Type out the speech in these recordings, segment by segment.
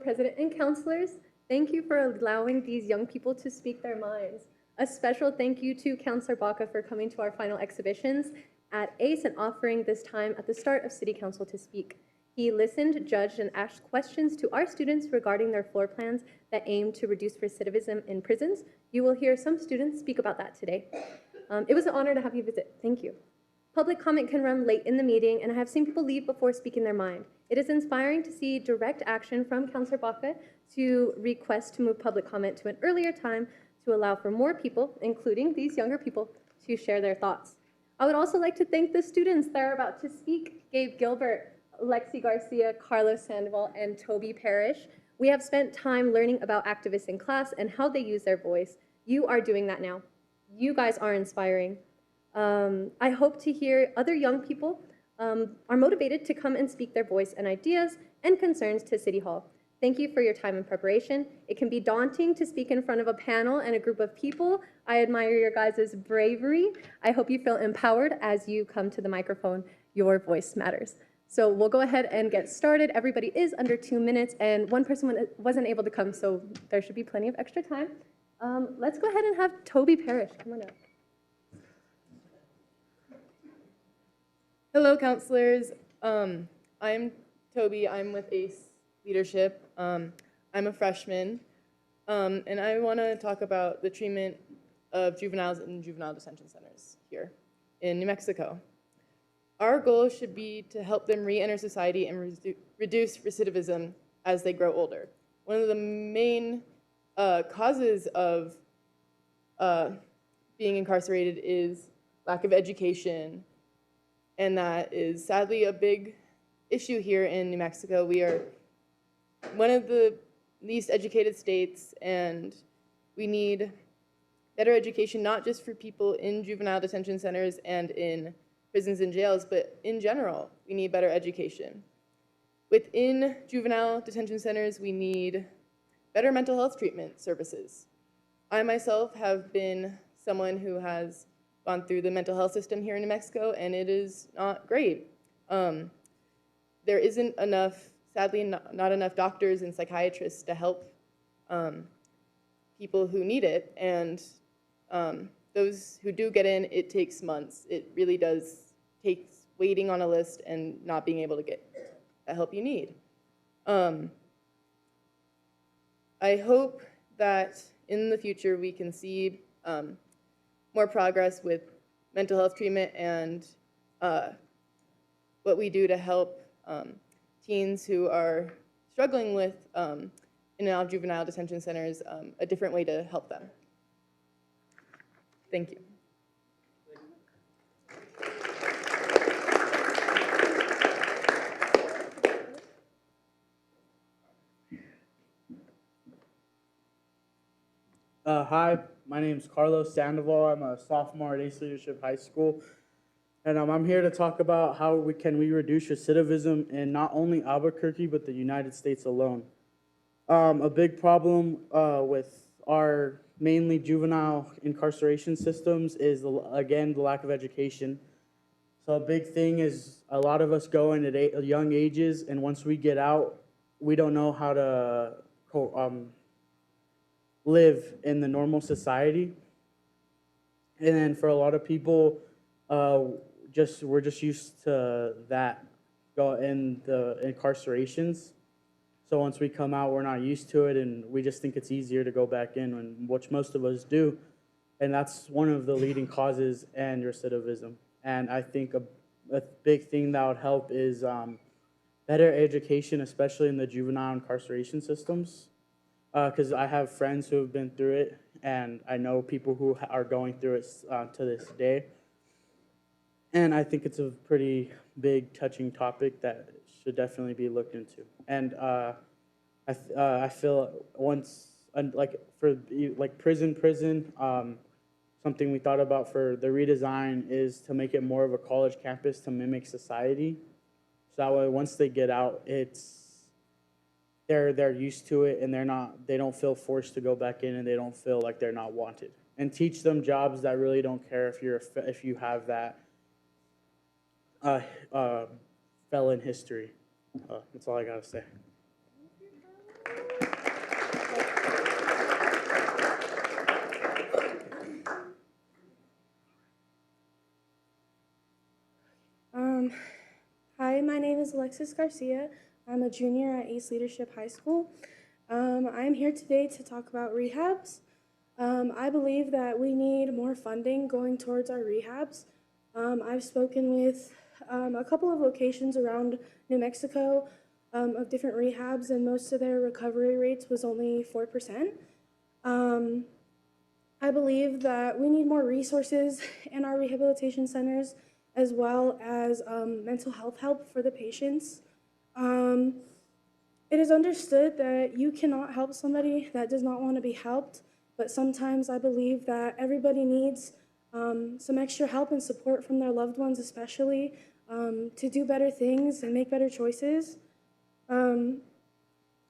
President and counselors. Thank you for allowing these young people to speak their minds. A special thank you to Counselor Baca for coming to our final exhibitions at ACE and offering this time at the start of City Council to speak. He listened, judged, and asked questions to our students regarding their floor plans that aim to reduce recidivism in prisons. You will hear some students speak about that today. It was an honor to have you visit. Thank you. Public comment can run late in the meeting, and I have seen people leave before speaking their mind. It is inspiring to see direct action from Councilor Baca to request to move public comment to an earlier time to allow for more people, including these younger people, to share their thoughts. I would also like to thank the students that are about to speak: Gabe Gilbert, Lexi Garcia, Carlos Sandoval, and Toby Parrish. We have spent time learning about activists in class and how they use their voice. You are doing that now. You guys are inspiring. I hope to hear other young people are motivated to come and speak their voice and ideas and concerns to City Hall. Thank you for your time and preparation. It can be daunting to speak in front of a panel and a group of people. I admire your guys' bravery. I hope you feel empowered as you come to the microphone. Your voice matters. So we'll go ahead and get started. Everybody is under 2 minutes, and one person wasn't able to come, so there should be plenty of extra time. Let's go ahead and have Toby Parrish. Come on up. Hello, counselors. I'm Toby. I'm with ACE Leadership. I'm a freshman, and I want to talk about the treatment of juveniles in juvenile detention centers here in New Mexico. Our goal should be to help them re-enter society and reduce recidivism as they grow older. One of the main causes of being incarcerated is lack of education, and that is sadly a big issue here in New Mexico. We are one of the least educated states, and we need better education, not just for people in juvenile detention centers and in prisons and jails, but in general, we need better education. Within juvenile detention centers, we need better mental health treatment services. I myself have been someone who has gone through the mental health system here in New Mexico, and it is not great. There isn't enough, sadly, not enough doctors and psychiatrists to help people who need it, and those who do get in, it takes months. It really does take waiting on a list and not being able to get the help you need. I hope that in the future we can see more progress with mental health treatment and what we do to help teens who are struggling with in and out of juvenile detention centers, a different way to help them. Thank you. Hi, my name is Carlos Sandoval. I'm a sophomore at ACE Leadership High School, and I'm here to talk about how we reduce recidivism in not only Albuquerque but the United States alone. A big problem with our mainly juvenile incarceration systems is, again, the lack of education. So a big thing is a lot of us go in at young ages, and once we get out, we don't know how to live in the normal society. And then for a lot of people, we're just used to that in the incarcerations. So once we come out, we're not used to it, and we just think it's easier to go back in, which most of us do. And that's one of the leading causes in recidivism. And I think a big thing that would help is better education, especially in the juvenile incarceration systems. Because I have friends who have been through it, and I know people who are going through it to this day. And I think it's a pretty big, touching topic that should definitely be looked into. And I feel once, like prison, something we thought about for the redesign is to make it more of a college campus to mimic society. So that way, once they get out, they're used to it, and they don't feel forced to go back in, and they don't feel like they're not wanted. And teach them jobs that really don't care if you have that felon history. That's all I gotta say. is Alexis Garcia. I'm a junior at Ace Leadership High School. I'm here today to talk about rehabs. I believe that we need more funding going towards our rehabs. I've spoken with a couple of locations around New Mexico of different rehabs, and most of their recovery rates was only 4%. I believe that we need more resources in our rehabilitation centers, as well as mental health help for the patients. It is understood that you cannot help somebody that does not want to be helped, but sometimes I believe that everybody needs some extra help and support from their loved ones, especially to do better things and make better choices.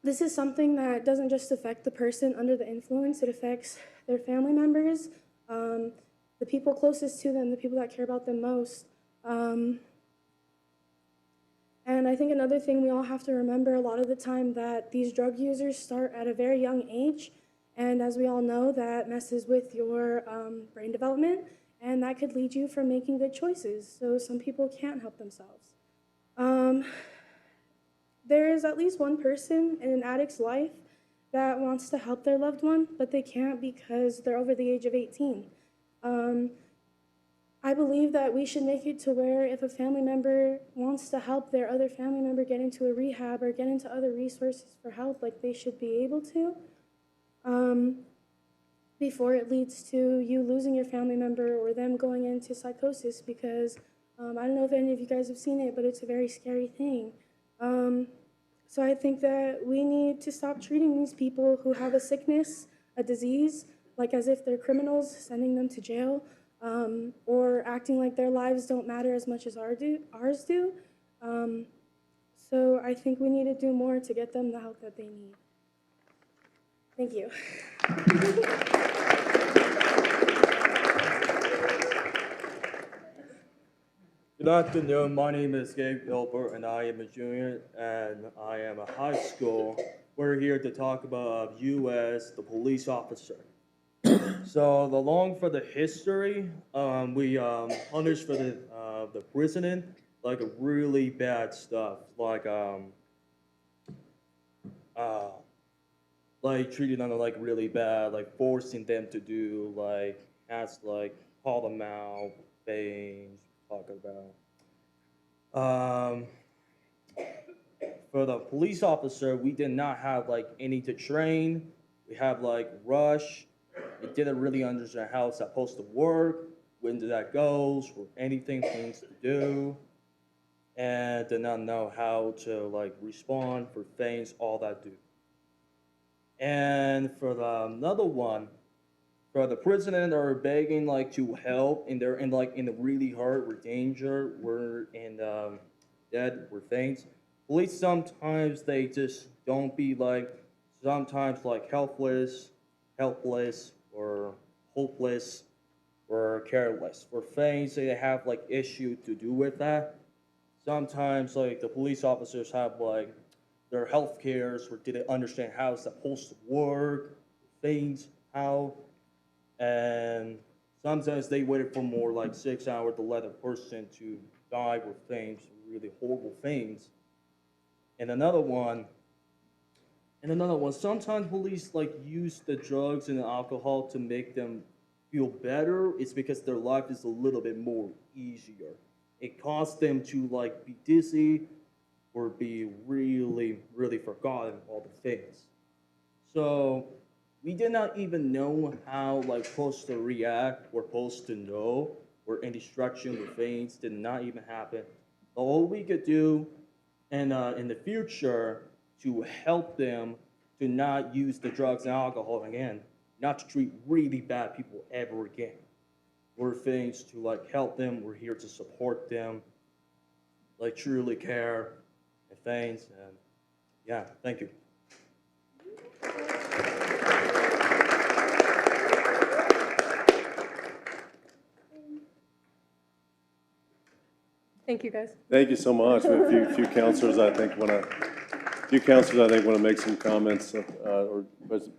This is something that doesn't just affect the person under the influence, it affects their family members, the people closest to them, the people that care about them most. And I think another thing we all have to remember a lot of the time that these drug users start at a very young age, and as we all know, that messes with your brain development, and that could lead you from making good choices. So some people can't help themselves. There is at least one person in an addict's life that wants to help their loved one, but they can't because they're over the age of 18. I believe that we should make it to where if a family member wants to help their other family member get into a rehab or get into other resources for help, like they should be able to, before it leads to you losing your family member or them going into psychosis, because I don't know if any of you guys have seen it, but it's a very scary thing. So I think that we need to stop treating these people who have a sickness, a disease, like as if they're criminals, sending them to jail, or acting like their lives don't matter as much as ours do. So I think we need to do more to get them the help that they need. Thank you. Good afternoon. My name is Gabe Gilbert, and I am a junior, and I am a high school. We're here to talk about you as the police officer. So, along for the history, we punish for the president like really bad stuff, like treating them like really bad, like forcing them to do call them out, things, talk about. For the police officer, we did not have like any to train. We have like rush. We didn't really understand how it's supposed to work, when that goes, or anything things to do, and did not know how to like respond for things, all that do. And for another one, for the president are begging like to help, and they're in the really hurt, we're danger, we're in dead, we're things. Police sometimes they just don't be like, sometimes like helpless, or hopeless, or careless. For things they have like issue to do with that. Sometimes like the police officers have like their health cares or didn't understand how it's supposed to work, things, how. And sometimes they waited for more like 6 hours to let a person to die with things, really horrible things. And another one, sometimes police like use the drugs and the alcohol to make them feel better. It's because their life is a little bit more easier. It caused them to like be dizzy or be really, really forgotten all the things. So we did not even know how like supposed to react or supposed to know, or any instruction or things did not even happen. All we could do and in the future to help them to not use the drugs and alcohol again, not to treat really bad people ever again. We're things to like help them. We're here to support them, like truly care and things. And yeah, thank you. Thank you, guys. Thank you so much. A few counselors, I think, want to make some comments. Or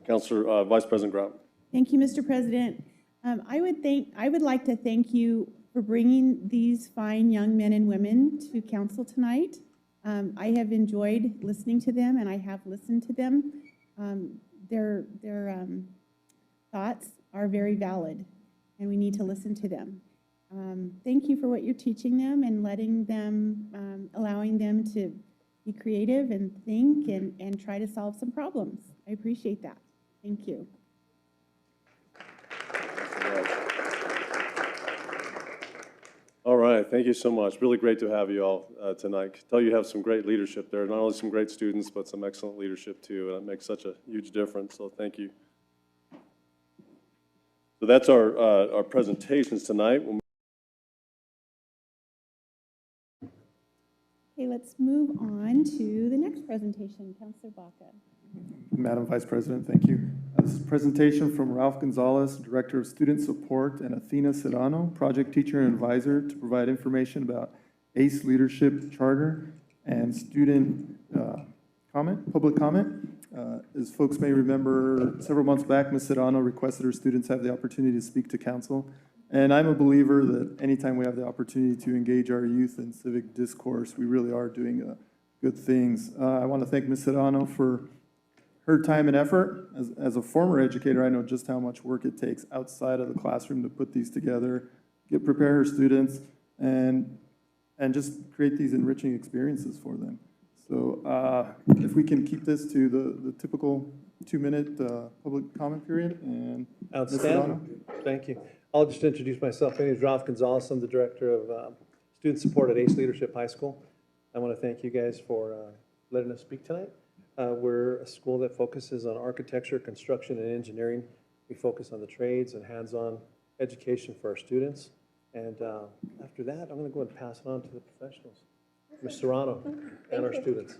Counselor Vice President Grout. Thank you, Mr. President. I would like to thank you for bringing these fine young men and women to council tonight. I have enjoyed listening to them, and I have listened to them. Their thoughts are very valid, and we need to listen to them. Thank you for what you're teaching them and letting them, allowing them to be creative and think and try to solve some problems. I appreciate that. Thank you. All right, thank you so much. Really great to have you all tonight. I tell you have some great leadership there, not only some great students, but some excellent leadership too, and it makes such a huge difference, so thank you. So that's our presentations tonight. Okay, let's move on to the next presentation. Councilor Baca. Madam Vice President, thank you. This is a presentation from Ralph Gonzalez, Director of Student Support, and Athena Sedano, Project Teacher and Advisor, to provide information about ACE Leadership Charter and student public comment. As folks may remember, several months back, Ms. Sedano requested her students have the opportunity to speak to council. And I'm a believer that anytime we have the opportunity to engage our youth in civic discourse, we really are doing good things. I want to thank Ms. Sedano for her time and effort. As a former educator, I know just how much work it takes outside of the classroom to put these together, prepare her students, and just create these enriching experiences for them. So if we can keep this to the typical 2-minute public comment period. And outstanding. Thank you. I'll just introduce myself. My name is Ralph Gonzalez. I'm the Director of Student Support at ACE Leadership High School. I want to thank you guys for letting us speak tonight. We're a school that focuses on architecture, construction, and engineering. We focus on the trades and hands-on education for our students. And after that, I'm going to go and pass it on to the professionals, Ms. Serrano, and our students.